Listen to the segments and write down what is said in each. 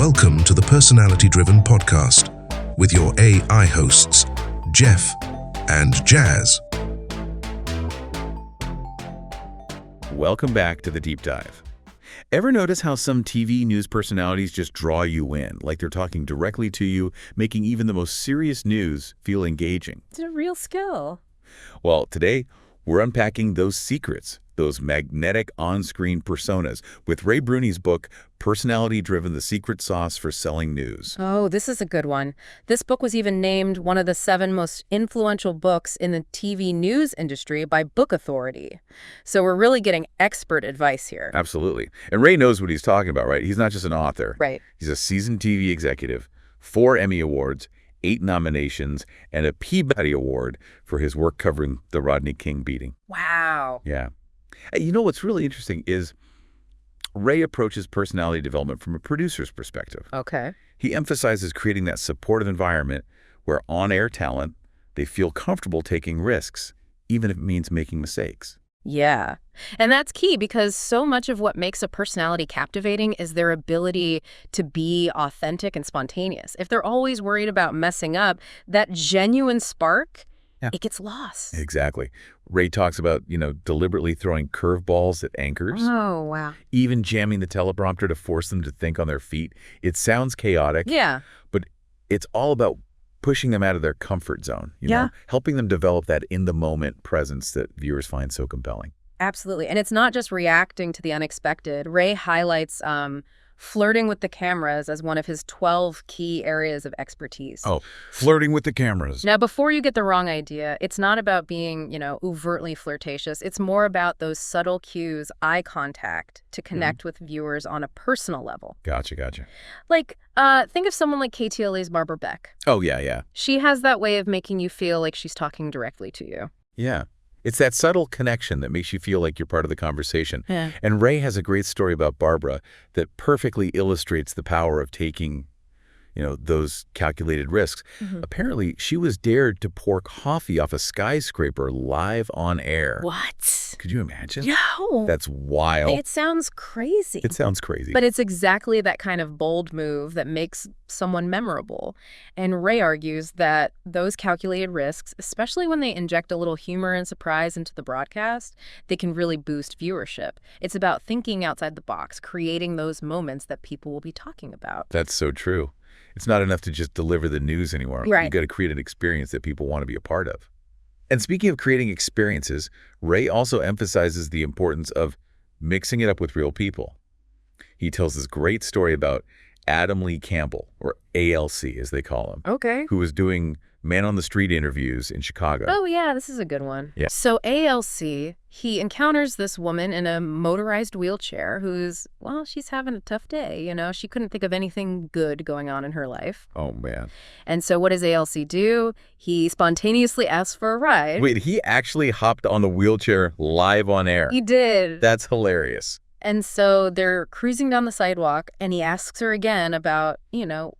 Welcome to the Personality Driven Podcast with your AI hosts, Jeff and Jazz. Welcome back to the Deep Dive. Ever notice how some TV news personalities just draw you in, like they're talking directly to you, making even the most serious news feel engaging? It's a real skill. Well, today, we're unpacking those secrets, those magnetic on-screen personas, with Ray Brune's book, Personality Driven: The Secret Sauce for Selling News. Oh, this is a good one. This book was even named one of the 7 most influential books in the TV news industry by Book Authority. So we're really getting expert advice here. Absolutely. And Ray knows what he's talking about, right? He's not just an author. Right. He's a seasoned TV executive, 4 Emmy Awards, 8 nominations, and a Peabody Award for his work covering the Rodney King beating. Wow. Yeah. You know what's really interesting is Ray approaches personality development from a producer's perspective. Okay. He emphasizes creating that supportive environment where on-air talent, they feel comfortable taking risks, even if it means making mistakes. Yeah. And that's key because so much of what makes a personality captivating is their ability to be authentic and spontaneous. If they're always worried about messing up, that genuine spark, it gets lost. Exactly. Ray talks about, deliberately throwing curveballs at anchors. Oh, wow. Even jamming the teleprompter to force them to think on their feet. It sounds chaotic. Yeah. But it's all about pushing them out of their comfort zone, helping them develop that in-the-moment presence that viewers find so compelling. Absolutely. And it's not just reacting to the unexpected. Ray highlights flirting with the cameras as one of his 12 key areas of expertise. Oh, flirting with the cameras. Now, before you get the wrong idea, it's not about being, overtly flirtatious. It's more about those subtle cues, eye contact, to connect with viewers on a personal level. Gotcha. Like, think of someone like KTLA's Barbara Beck. Oh, yeah. She has that way of making you feel like she's talking directly to you. Yeah. It's that subtle connection that makes you feel like you're part of the conversation. Yeah. And Ray has a great story about Barbara that perfectly illustrates the power of taking, those calculated risks. Apparently, she was dared to pour coffee off a skyscraper live on air. What? Could you imagine? No. That's wild. It sounds crazy. It sounds crazy. But it's exactly that kind of bold move that makes someone memorable. And Ray argues that those calculated risks, especially when they inject a little humor and surprise into the broadcast, they can really boost viewership. It's about thinking outside the box, creating those moments that people will be talking about. That's so true. It's not enough to just deliver the news anymore. Right. You've got to create an experience that people want to be a part of. And speaking of creating experiences, Ray also emphasizes the importance of mixing it up with real people. He tells this great story about Adam Lee Campbell, or ALC as they call him, Okay. who was doing man-on-the-street interviews in Chicago. Oh, yeah, this is a good one. Yeah. So ALC, he encounters this woman in a motorized wheelchair who's, she's having a tough day, She couldn't think of anything good going on in her life. Oh, man. And so what does ALC do? He spontaneously asks for a ride. Wait, he actually hopped on the wheelchair live on air. He did. That's hilarious. And so they're cruising down the sidewalk, and he asks her again about,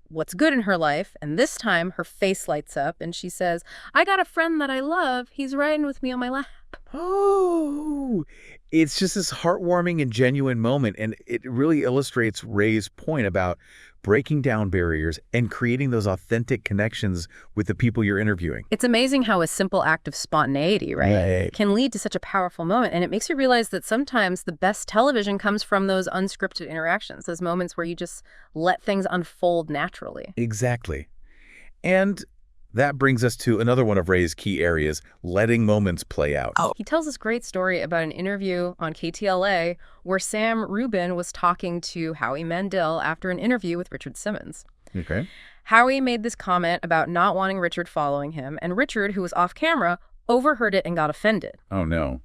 what's good in her life. And this time, her face lights up, and she says, I got a friend that I love. He's riding with me on my lap. Oh, it's just this heartwarming and genuine moment. And it really illustrates Ray's point about breaking down barriers and creating those authentic connections with the people you're interviewing. It's amazing how a simple act of spontaneity, right, can lead to such a powerful moment. And it makes you realize that sometimes the best television comes from those unscripted interactions, those moments where you just let things unfold naturally. Exactly. And that brings us to another one of Ray's key areas, letting moments play out. Oh. He tells this great story about an interview on KTLA where Sam Rubin was talking to Howie Mandel after an interview with Richard Simmons. Okay. Howie made this comment about not wanting Richard following him, and Richard, who was off camera, overheard it and got offended. Oh, no.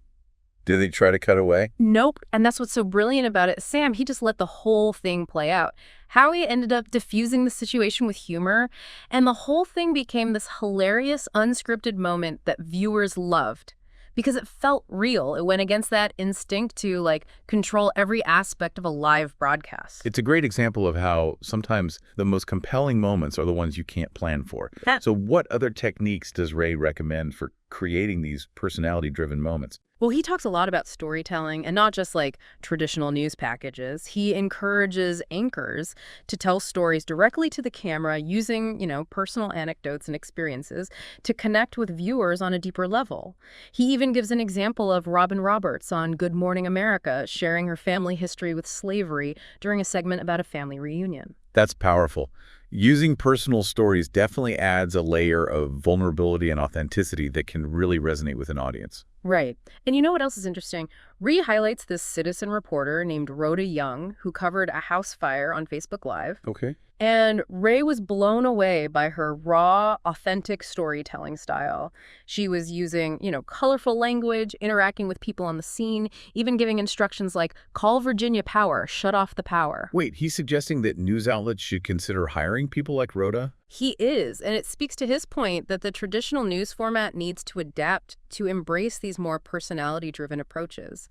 Did they try to cut away? Nope. And that's what's so brilliant about it. Sam, he just let the whole thing play out. Howie ended up diffusing the situation with humor, and the whole thing became this hilarious, unscripted moment that viewers loved because it felt real. It went against that instinct to, control every aspect of a live broadcast. It's a great example of how sometimes the most compelling moments are the ones you can't plan for. So what other techniques does Ray recommend for creating these personality-driven moments? Well, he talks a lot about storytelling and not just like traditional news packages. He encourages anchors to tell stories directly to the camera using, personal anecdotes and experiences to connect with viewers on a deeper level. He even gives an example of Robin Roberts on Good Morning America sharing her family history with slavery during a segment about a family reunion. That's powerful. Using personal stories definitely adds a layer of vulnerability and authenticity that can really resonate with an audience. Right. And you know what else is interesting? Ree highlights this citizen reporter named Rhoda Young who covered a house fire on Facebook Live. Okay. And Ray was blown away by her raw, authentic storytelling style. She was using, colorful language, interacting with people on the scene, even giving instructions like, call Virginia Power, shut off the power. Wait, he's suggesting that news outlets should consider hiring people like Rhoda? He is, and it speaks to his point that the traditional news format needs to adapt to embrace these more personality-driven approaches.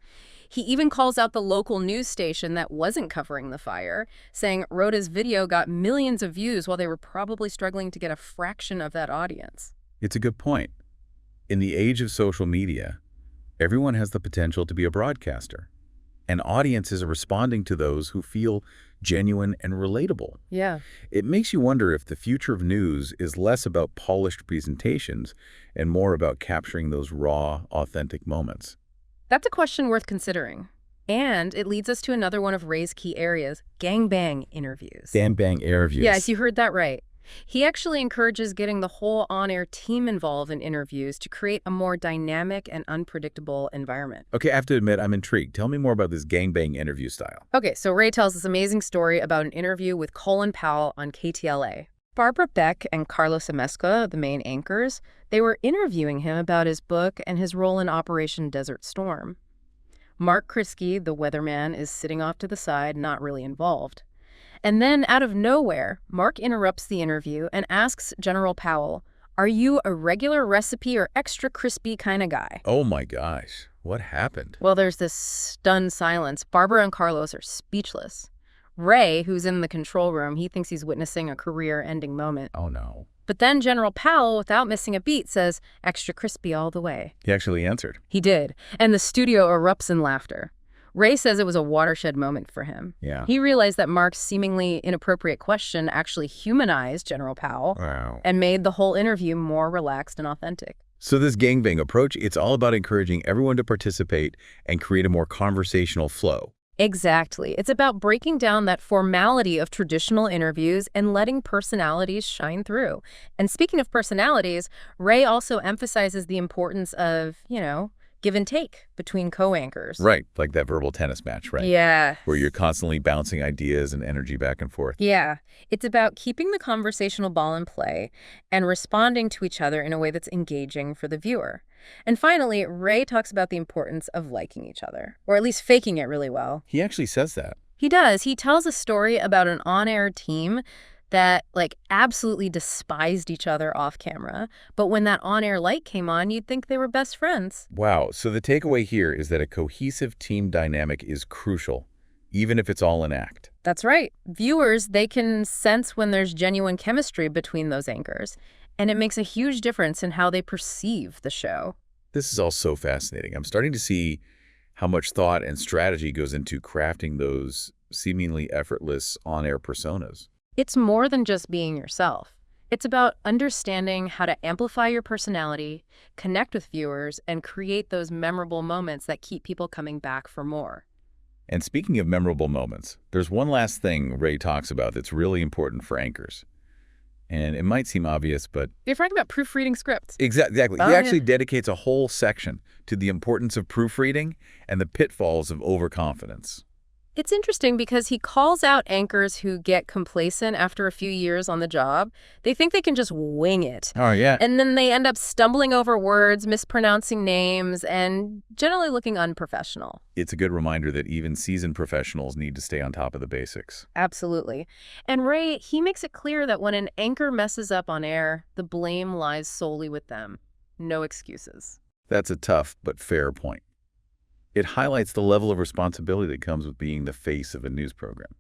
He even calls out the local news station that wasn't covering the fire, saying Rhoda's video got millions of views while they were probably struggling to get a fraction of that audience. It's a good point. In the age of social media, everyone has the potential to be a broadcaster, and audiences are responding to those who feel genuine and relatable. Yeah. It makes you wonder if the future of news is less about polished presentations and more about capturing those raw, authentic moments. That's a question worth considering. And it leads us to another one of Ray's key areas, gangbang interviews. Gangbang interviews. Yes, you heard that right. He actually encourages getting the whole on-air team involved in interviews to create a more dynamic and unpredictable environment. Okay, I have to admit, I'm intrigued. Tell me more about this gangbang interview style. Okay, so Ray tells this amazing story about an interview with Colin Powell on KTLA. Barbara Beck and Carlos Amesca, the main anchors, they were interviewing him about his book and his role in Operation Desert Storm. Mark Kriske, the weatherman, is sitting off to the side, not really involved. And then, out of nowhere, Mark interrupts the interview and asks General Powell, "Are you a regular recipe or extra crispy kind of guy?" Oh my gosh, what happened? Well, there's this stunned silence. Barbara and Carlos are speechless. Ray, who's in the control room, he thinks he's witnessing a career-ending moment. Oh no. But then General Powell, without missing a beat, says, "Extra crispy all the way." He actually answered. He did, and the studio erupts in laughter. Ray says it was a watershed moment for him. Yeah. He realized that Mark's seemingly inappropriate question actually humanized General Powell Wow. and made the whole interview more relaxed and authentic. So this gangbang approach, it's all about encouraging everyone to participate and create a more conversational flow. Exactly. It's about breaking down that formality of traditional interviews and letting personalities shine through. And speaking of personalities, Ray also emphasizes the importance of, give and take between co-anchors. Right, like that verbal tennis match, right? Yeah. Where you're constantly bouncing ideas and energy back and forth. Yeah. It's about keeping the conversational ball in play and responding to each other in a way that's engaging for the viewer. And finally, Ray talks about the importance of liking each other, or at least faking it really well. He actually says that. He does. He tells a story about an on-air team that absolutely despised each other off camera. But when that on-air light came on, you'd think they were best friends. Wow. So the takeaway here is that a cohesive team dynamic is crucial, even if it's all an act. That's right. Viewers, they can sense when there's genuine chemistry between those anchors, and it makes a huge difference in how they perceive the show. This is all so fascinating. I'm starting to see how much thought and strategy goes into crafting those seemingly effortless on-air personas. It's more than just being yourself. It's about understanding how to amplify your personality, connect with viewers, and create those memorable moments that keep people coming back for more. And speaking of memorable moments, there's one last thing Ray talks about that's really important for anchors. And it might seem obvious, but... You're talking about proofreading scripts. Exactly. Oh, he actually yeah. dedicates a whole section to the importance of proofreading and the pitfalls of overconfidence. It's interesting because he calls out anchors who get complacent after a few years on the job. They think they can just wing it. Oh, yeah. And then they end up stumbling over words, mispronouncing names, and generally looking unprofessional. It's a good reminder that even seasoned professionals need to stay on top of the basics. Absolutely. And Ray, he makes it clear that when an anchor messes up on air, the blame lies solely with them. No excuses. That's a tough but fair point. It highlights the level of responsibility that comes with being the face of a news program.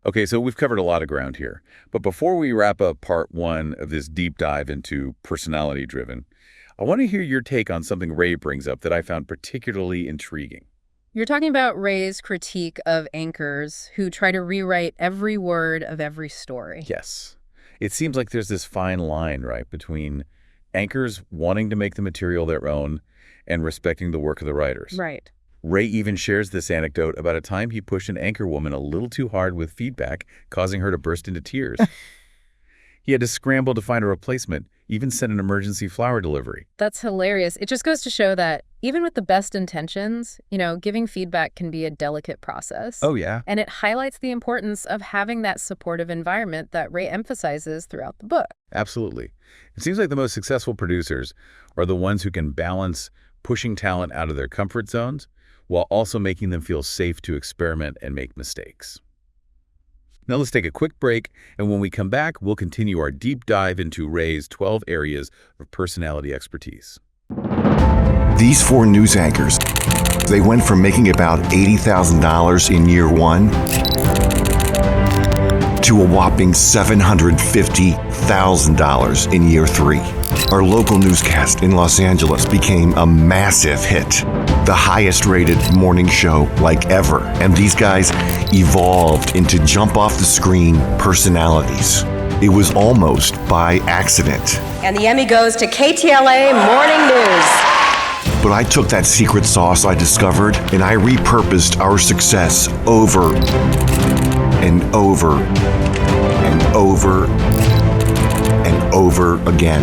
Okay, so we've covered a lot of ground here. But before we wrap up part one of this deep dive into personality-driven, I want to hear your take on something Ray brings up that I found particularly intriguing. You're talking about Ray's critique of anchors who try to rewrite every word of every story. Yes. It seems like there's this fine line, right, between anchors wanting to make the material their own and respecting the work of the writers. Right. Ray even shares this anecdote about a time he pushed an anchor woman a little too hard with feedback, causing her to burst into tears. He had to scramble to find a replacement, even sent an emergency flower delivery. That's hilarious. It just goes to show that even with the best intentions, giving feedback can be a delicate process. Oh, yeah. And it highlights the importance of having that supportive environment that Ray emphasizes throughout the book. Absolutely. It seems like the most successful producers are the ones who can balance pushing talent out of their comfort zones while also making them feel safe to experiment and make mistakes. Now let's take a quick break, and when we come back, we'll continue our deep dive into Ray's 12 areas of personality expertise. These 4 news anchors, they went from making about $80,000 in year 1 to a whopping $750,000 in year 3. Our local newscast in Los Angeles became a massive hit, the highest rated morning show like ever. And these guys evolved into jump off the screen personalities. It was almost by accident. And the Emmy goes to KTLA Morning News. But I took that secret sauce I discovered and I repurposed our success over and over and over and over again.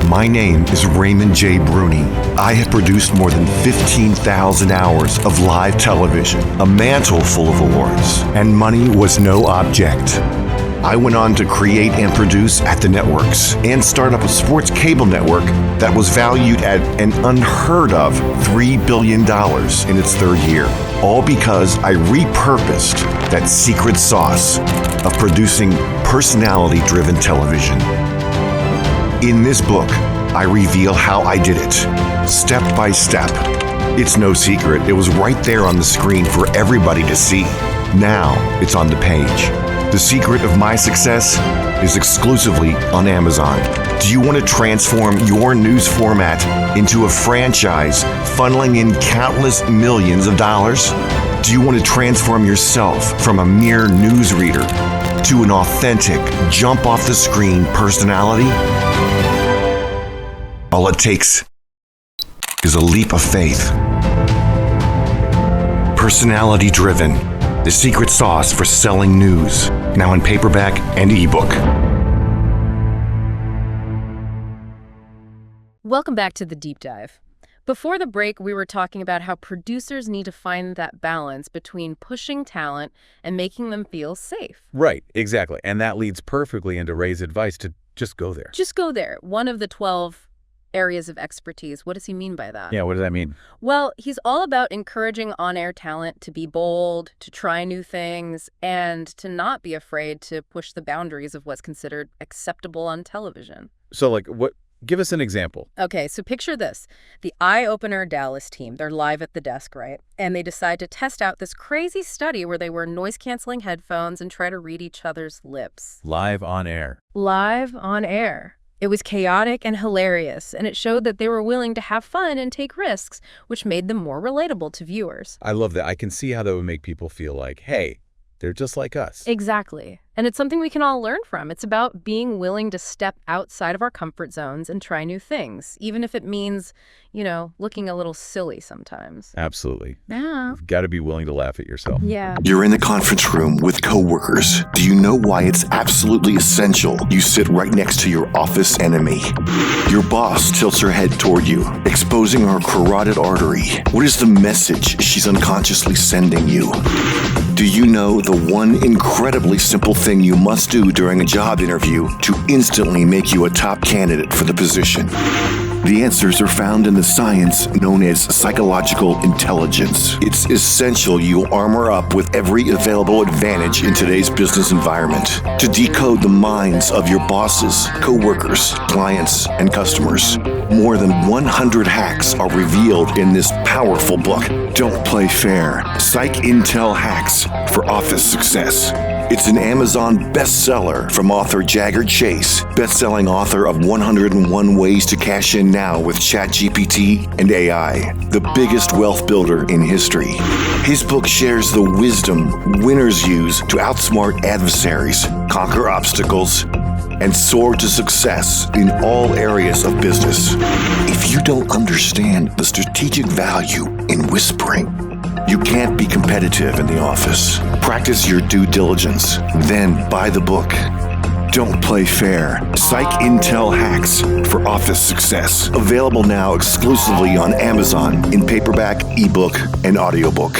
My name is Raymond J. Brune. I have produced more than 15,000 hours of live television, a mantle full of awards, and money was no object. I went on to create and produce at the networks and start up a sports cable network that was valued at an unheard of $3 billion in its 3rd year. All because I repurposed that secret sauce of producing personality-driven television. In this book, I reveal how I did it, step by step. It's no secret. It was right there on the screen for everybody to see. Now it's on the page. The secret of my success is exclusively on Amazon. Do you want to transform your news format into a franchise funneling in countless millions of dollars? Do you want to transform yourself from a mere newsreader to an authentic, jump-off-the-screen personality? All it takes is a leap of faith. Personality-driven, the secret sauce for selling news. Now in paperback and ebook. Welcome back to The Deep Dive. Before the break, we were talking about how producers need to find that balance between pushing talent and making them feel safe. Right, exactly. And that leads perfectly into Ray's advice to just go there. Just go there. One of the 12 areas of expertise. What does he mean by that? Yeah, what does that mean? Well, he's all about encouraging on-air talent to be bold, to try new things, and to not be afraid to push the boundaries of what's considered acceptable on television. So, what? Give us an example. Okay, so picture this. The Eye-Opener Dallas team, they're live at the desk, right? And they decide to test out this crazy study where they wear noise-canceling headphones and try to read each other's lips. Live on air. Live on air. It was chaotic and hilarious, and it showed that they were willing to have fun and take risks, which made them more relatable to viewers. I love that. I can see how that would make people feel like, hey, they're just like us. Exactly. And it's something we can all learn from. It's about being willing to step outside of our comfort zones and try new things, even if it means, looking a little silly sometimes. Absolutely. Yeah. You've got to be willing to laugh at yourself. Yeah. You're in the conference room with coworkers. Do you know why it's absolutely essential you sit right next to your office enemy? Your boss tilts her head toward you, exposing her carotid artery. What is the message she's unconsciously sending you? Do you know the one incredibly simple thing you must do during a job interview to instantly make you a top candidate for the position? The answers are found in the science known as psychological intelligence. It's essential you armor up with every available advantage in today's business environment to decode the minds of your bosses, coworkers, clients, and customers. More than 100 hacks are revealed in this powerful book. Don't play fair. Psych Intel Hacks for Office Success. It's an Amazon bestseller from author Jagger Chase, best-selling author of 101 Ways to Cash In Now with ChatGPT and AI, the biggest wealth builder in history. His book shares the wisdom winners use to outsmart adversaries, conquer obstacles, and soar to success in all areas of business. If you don't understand the strategic value in whispering, you can't be competitive in the office. Practice your due diligence, then buy the book. Don't play fair. Psych Intel Hacks for Office Success. Available now exclusively on Amazon in paperback, ebook, and audiobook.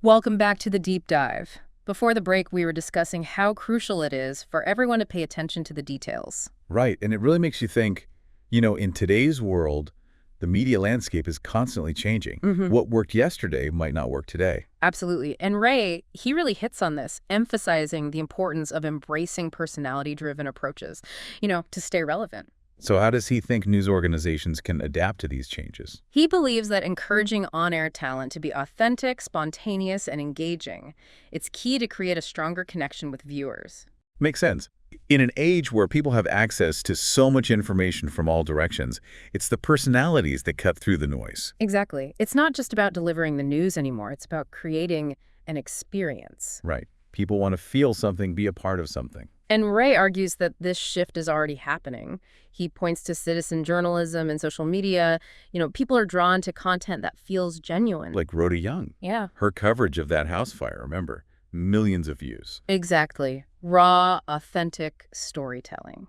Welcome back to the deep dive. Before the break, we were discussing how crucial it is for everyone to pay attention to the details. Right, and it really makes you think, in today's world, the media landscape is constantly changing. What worked yesterday might not work today. Absolutely. And Ray, he really hits on this, emphasizing the importance of embracing personality-driven approaches, to stay relevant. So how does he think news organizations can adapt to these changes? He believes that encouraging on-air talent to be authentic, spontaneous, and engaging, it's key to create a stronger connection with viewers. Makes sense. In an age where people have access to so much information from all directions, it's the personalities that cut through the noise. Exactly. It's not just about delivering the news anymore. It's about creating an experience. Right. People want to feel something, be a part of something. And Ray argues that this shift is already happening. He points to citizen journalism and social media. People are drawn to content that feels genuine. Like Rhoda Young. Yeah. Her coverage of that house fire, remember? Millions of views. Exactly. Raw, authentic storytelling.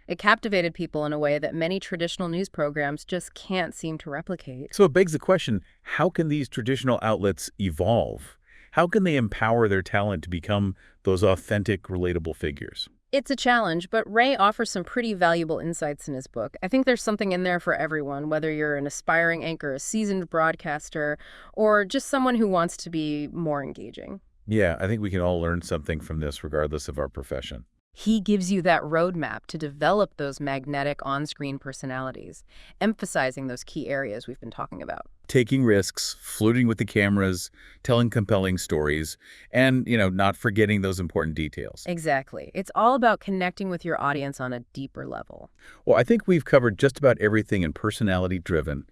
It captivated people in a way that many traditional news programs just can't seem to replicate. So it begs the question, how can these traditional outlets evolve? How can they empower their talent to become those authentic, relatable figures? It's a challenge, but Ray offers some pretty valuable insights in his book. I think there's something in there for everyone, whether you're an aspiring anchor, a seasoned broadcaster, or just someone who wants to be more engaging. Yeah, I think we can all learn something from this regardless of our profession. He gives you that roadmap to develop those magnetic on-screen personalities, emphasizing those key areas we've been talking about. Taking risks, flirting with the cameras, telling compelling stories, and, not forgetting those important details. Exactly. It's all about connecting with your audience on a deeper level. Well, I think we've covered just about everything in personality-driven.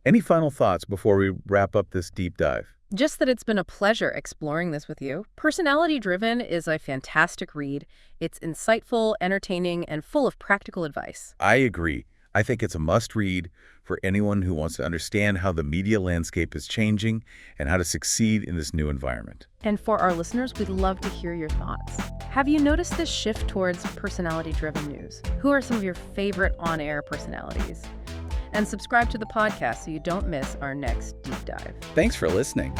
Any final thoughts before we wrap up this deep dive? Just that it's been a pleasure exploring this with you. Personality Driven is a fantastic read. It's insightful, entertaining, and full of practical advice. I agree. I think it's a must-read for anyone who wants to understand how the media landscape is changing and how to succeed in this new environment. And for our listeners, we'd love to hear your thoughts. Have you noticed this shift towards personality-driven news? Who are some of your favorite on-air personalities? And subscribe to the podcast so you don't miss our next deep dive. Thanks for listening.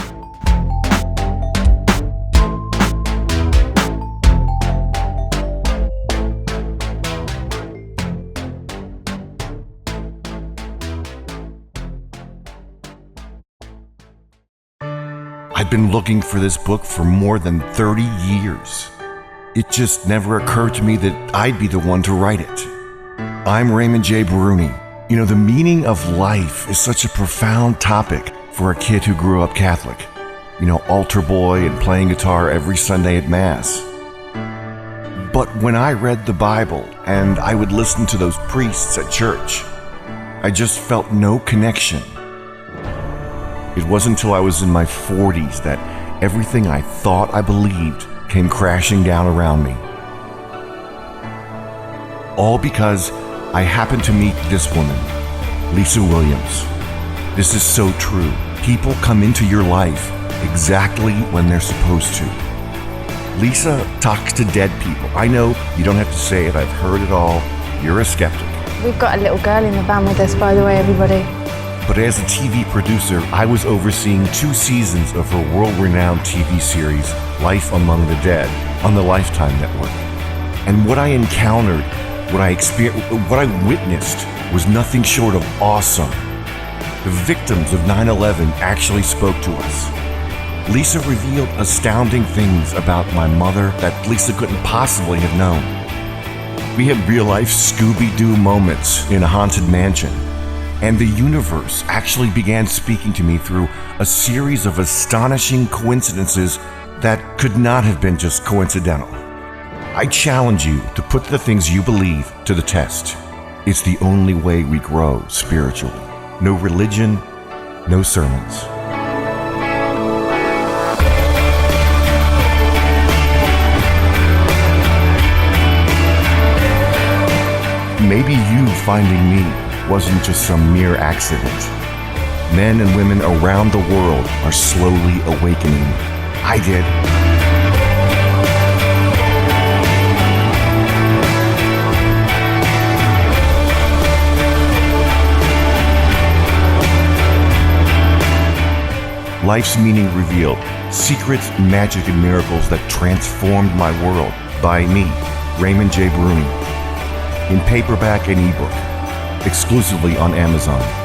I've been looking for this book for more than 30 years. It just never occurred to me that I'd be the one to write it. I'm Raymond J. Brune. The meaning of life is such a profound topic for a kid who grew up Catholic. Altar boy and playing guitar every Sunday at Mass. But when I read the Bible and I would listen to those priests at church, I just felt no connection. It wasn't until I was in my 40s that everything I thought I believed came crashing down around me. All because I happened to meet this woman, Lisa Williams. This is so true. People come into your life exactly when they're supposed to. Lisa talks to dead people. I know you don't have to say it. I've heard it all. You're a skeptic. We've got a little girl in the band with us, by the way, everybody. But as a TV producer, I was overseeing 2 seasons of her world-renowned TV series, Life Among the Dead, on the Lifetime Network. And what I encountered, what I witnessed was nothing short of awesome. The victims of 9/11 actually spoke to us. Lisa revealed astounding things about my mother that Lisa couldn't possibly have known. We had real-life Scooby-Doo moments in a haunted mansion. And the universe actually began speaking to me through a series of astonishing coincidences that could not have been just coincidental. I challenge you to put the things you believe to the test. It's the only way we grow spiritually. No religion, no sermons. Maybe you finding me wasn't just some mere accident. Men and women around the world are slowly awakening. I did. Life's Meaning Revealed, Secrets, Magic, and Miracles That Transformed My World by me, Raymond J. Brune. In paperback and ebook, exclusively on Amazon.